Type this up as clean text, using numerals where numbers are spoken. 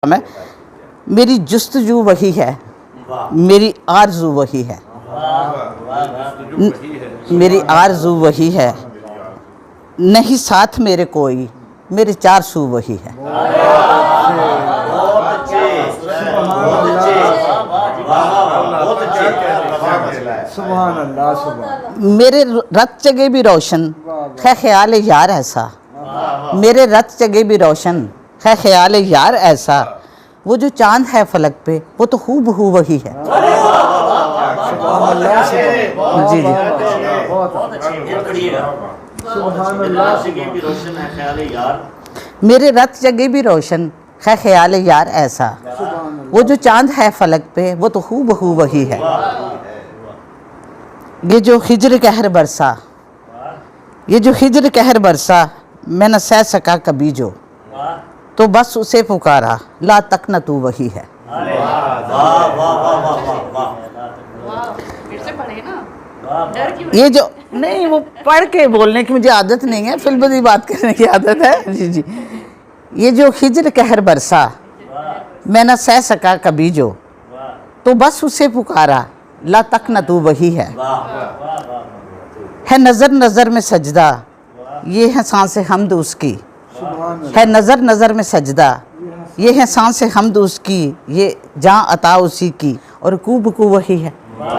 میں میری جستجو وہی ہے، میری آرزو وہی ہے، میری آرزو وہی ہے، نہیں ساتھ میرے کوئی، میرے چار سو وہی ہے۔ سبحان اللہ سبحان میرے رت جگے بھی روشن ہے خیال یار ایسا، میرے رت جگے بھی روشن ہے خیال یار ایسا، وہ جو چاند ہے فلک پہ وہ تو ہو بہو وہی ہے۔ جی جی سبحان اللہ میرے رت جگے بھی روشن ہے خیال یار ایسا، وہ جو چاند ہے فلک پہ وہ تو ہو بہو وہی ہے۔ یہ جو ہجر قہر برسا، یہ جو ہجر قہر برسا میں نہ سہ سکا کبھی جو، تو بس اسے پکارا لا تقنطوا وہی ہے۔ یہ جو نہیں وہ پڑھ کے بولنے کی مجھے عادت نہیں ہے، فی البدی بات کرنے کی عادت ہے۔ جی جی یہ جو ہجر قہر برسا میں نہ سہ سکا کبھی جو، تو بس اسے پکارا لا تقنطوا وہی ہے۔ ہے نظر نظر میں سجدہ یہ ہے سانس حمد اس کی، ہے نظر نظر میں سجدہ یہ ہے سانس حمد اس کی، یہ جاں عطا اسی کی، اور کو بکو وہی ہے۔